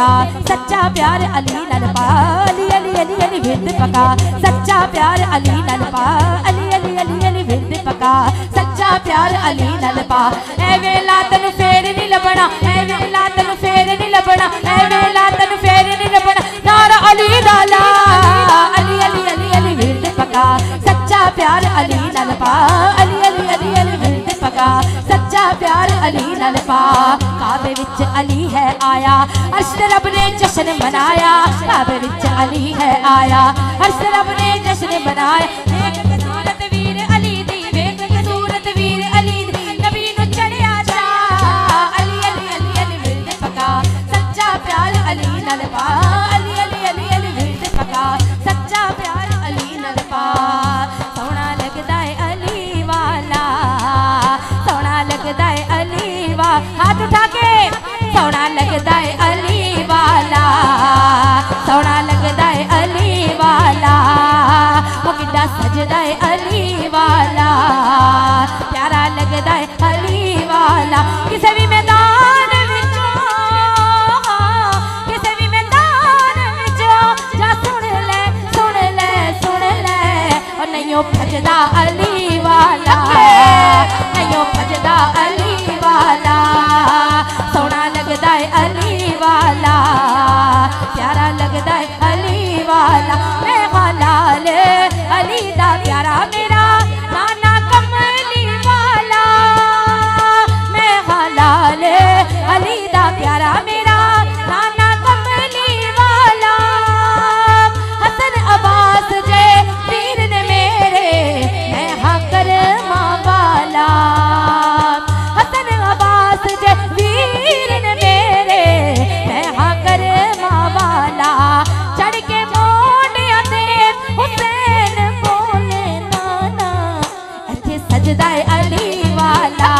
पका, सच्चा प्यार अली नाल पा, अली अली अली अली विद पका, सच्चा प्यार अली नाल पा, अली अली अली अली विद पका, सच्चा प्यार अली नाल पा। ए वेला तैनूं फेर नहीं लभना, ए वेला तैनूं फेर नहीं लभना, ए वेला तैनूं फेर नहीं लभना, नारा अली दा ला, अली अली अली अली विद पका, सच्चा प्यार अली नाल पा, अली अली अली अली विद पका, सच्चा प्यार अली नाल पा। काबे विच अली है आया, अर्श रब ने जश्न मनाया, काबे विच अली है आया, अर्श रब ने जश्न मनाया। वेख के सूरत वीर अली दी, वेख के सूरत वीर अली दी, नबी नूं चढ़िया चा, अली अली अली अली विद पका, सच्चा प्यार अली नाल पा, अली अली अली अली विद पका, सच्चा प्यार अली नाल पा। सोहना लगदा है अली वाला, सोहना लगदा है अली वा, हाथ उठा के, सोहना लगदा है अली वाला, सोहना लगदा है अली वाला, वो किड्डा सजदा है अली वाला, प्यारा लगदा है अली वाला। किसे भी मैदान विचों, किसे भी मैदान विचों जा सुन ले सुन ले सुन ले, और नहीं भजदा अली वाला, नहीं भजदा अली वाला, सोहना लगदा है अली वाला, प्यारा लगदा है अली वाला। मैं लाल अली दा प्यारा मेरा नाना कमली वाला, मैं लाल अली दा प्यारा मेरा नाना कमली वाला। हसन अब्बास जे वीर ने मेरे, मैं हाँ करमा वाला, हसन अब्बास जे वीर ने मेरे, मैं हाँ करमा वाला। चढ़ के मोडियां ते हुसैन बोले नाना, इत्थे सजदा है अली वाला,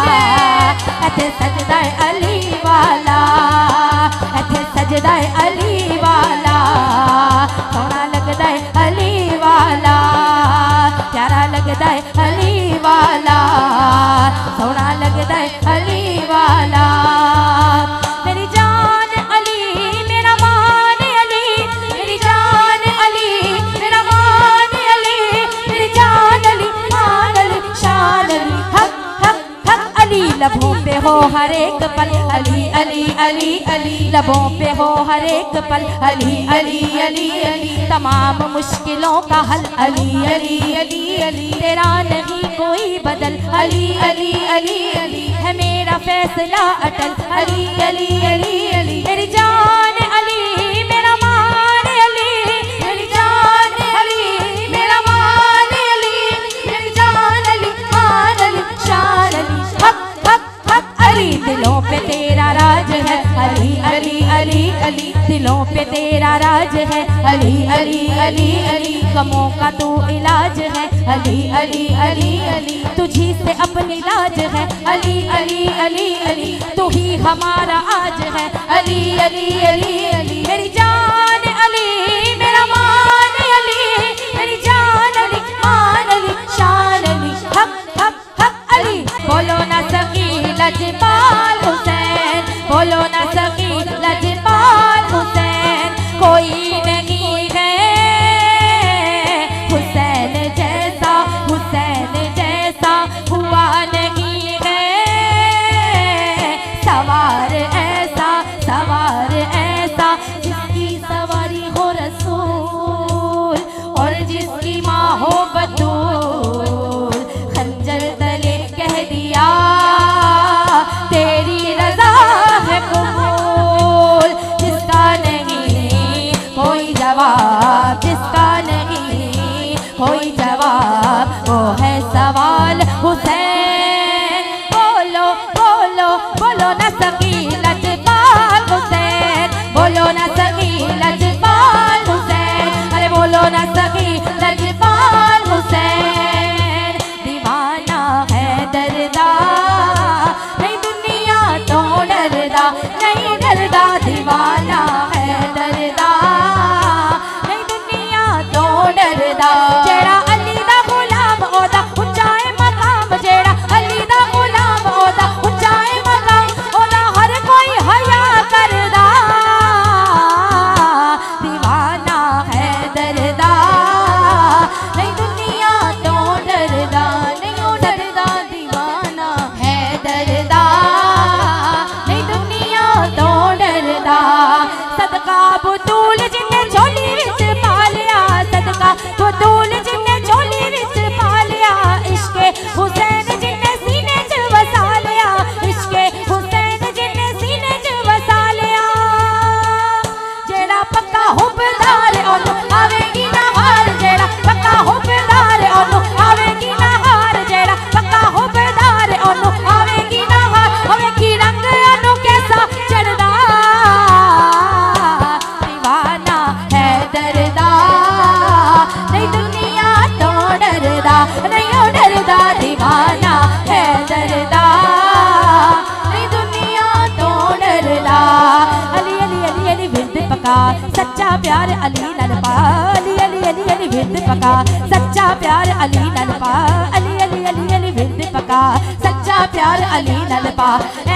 इत्थे सजदा है अली वाला, इत्थे सजदा है अली वाला, सोहना लगदा है अली वाला, प्यारा लगदा है अली वाला, सोहना लगदा है अली वाला। मेरी जान अली मेरा मान अली, मेरी जान अली मेरा मान अली, मेरी जान अली मान अली शान अली, हक हक हक अली। लबों पे हो हर एक पल अली अली अली अली, लबों पे हो हर एक पल अली अली अली अली, तमाम मुश्किलों का हल अली अली अली अली, तेरा नहीं कोई बदल अली अली अली अली, है मेरा फैसला अटल अली अली अली अली। मेरी जान अली मेरा मान अली, मेरी जान अली मेरा मान अली, मेरी जान अली मान अली शान अली, हक हक हक अली। दिलों पे तेरा राज है अली अली अली अली, दिलों पे तेरा राज है अली अली अली अली, गमों का तू इलाज है अली अली अली अली, तुझी से अपनी लाज है अली अली अली अली, तू ही हमारा आज है अली अली अली अली। मेरी जान अली मेरा मान अली, मेरी जान अली मान अली शान अली, हक हक हक अली। बोलो ना सकी लजपाल हुसैन, बोलो ना सकी लजपाल हुसैन, कोई नहीं है हुसैन जैसा, हुसैन जैसा हुआ नहीं है सवार ऐसा, सवार ऐसा जिसकी प्यार अली नाल पा अली अली अली अली विद पका सच्चा प्यार अली नाल पा अली अली अली अली विद पका सच्चा प्यार अली नाल पा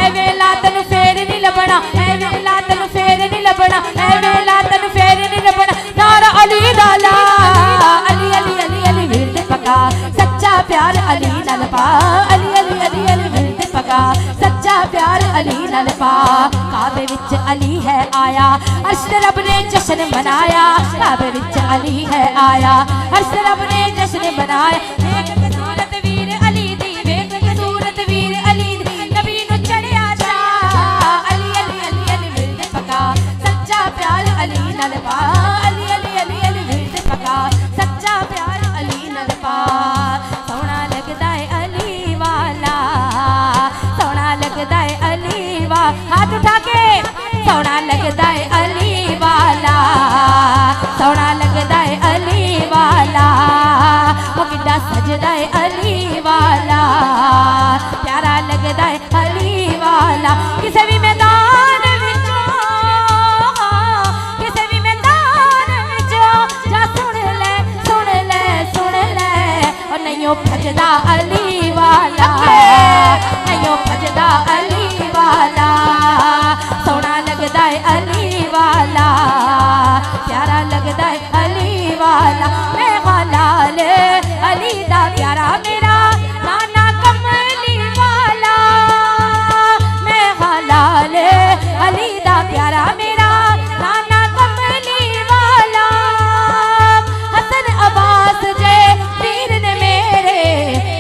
ए वेला तैनू फेर नहीं लभना ए वेला तैनू फेर नहीं लभना ए वेला तैनू फेर नहीं लभना नारा अली दा ला अली अली अली अली विद पका सच्चा प्यार अली नाल पा अली अली अली अली विद पका सच्चा प्यार अली नाल पा काबे विच अली है आया अर्श रब ने जश्न मनाया काबे विच अली है आया अर्श रब ने जश्न मनाया वेख के सूरत वीर अली दी वेख के सूरत वीर अली दी नबी नु चढ़िया जा अली अली अली अली विद पका सच्चा प्यार अली नाल पा अली अली अली अली विद पका सच्चा प्यार अली नाल पा सोहना लगदा है अली वाला सोहना लगदा है अली वा हाथ उठा के सोहना लगदा है अली वाला सोहना लगदा है अली वाला वो किड्डा सजदा है अली वाला प्यारा लगदा है अली वाला किसे भी मैदान विचों किसे भी मैदान विचों जा सुन ले सुन ले सुन ले और नहीं भजदा अली वाला नहीं भजदा अली वाला सोहना लगदा है अली वाला प्यारा लगदा है अली वाला मैं लाल अली दा प्यारा मेरा नाना कमली वाला मैं लाल अली दा प्यारा मेरा नाना कमली वाला हसन अब्बास जे वीर ने मेरे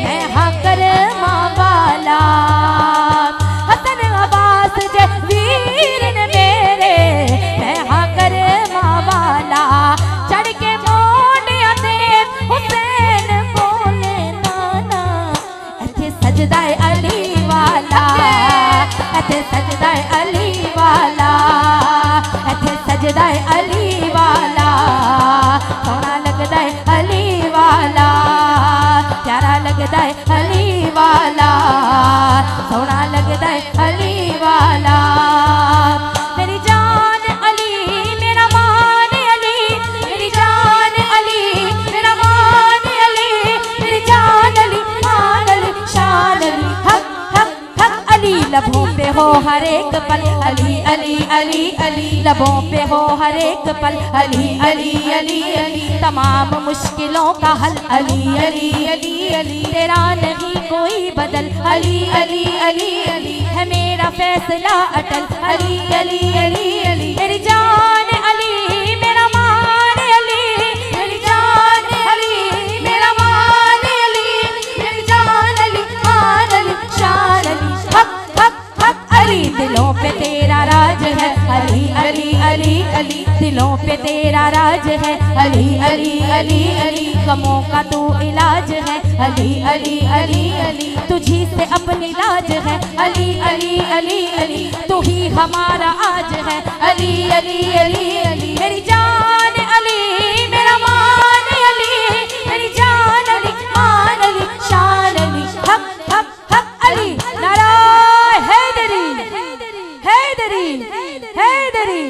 मैं हाँ करमा वाला हसन अब्बास जे वीर ने मेरे मैं हाँ करमा वाला चढ़ के मोडियां ते हुसैन बोले नाना इत्थे सजदा है अली वाला इत्थे सजदा है अली वाला इत्थे सजदा है अली वाला सोहना लगदा है अली वाला प्यारा लगदा है अली वाला सोहना लगदा है अली वाला मेरी जान अली मेरा मान अली मेरी जान अली मेरा मान अली मेरी जान अली मान अली शान अली हक हक हक अली लबों पे हो हर एक पल अली अली अली अली लबों पे हो हर एक पल अली अली अली अली तमाम मुश्किलों का हल अली अली अली अली तेरा नहीं कोई बदल अली अली अली अली है मेरा फैसला अटल अली अली अली अली मेरी जान अली मेरा मान अली मेरी जान अली मेरा मान अली मेरी जान अली मान अली शान अली हक हक हक अली दिलों पे तेरा राज है अली अली अली अली दिलों पे तेरा राज है अली अली अली अली गमों का तू इलाज है अली अली अली अली तुझी से अपनी लाज है अली अली अली अली तू ही हमारा आज है अली अली अली अली मेरी जान अली मेरा मान अली मेरी जान अली मान अली शान अली हक हक हक अली नारा हैदरी हैदरी हैदरी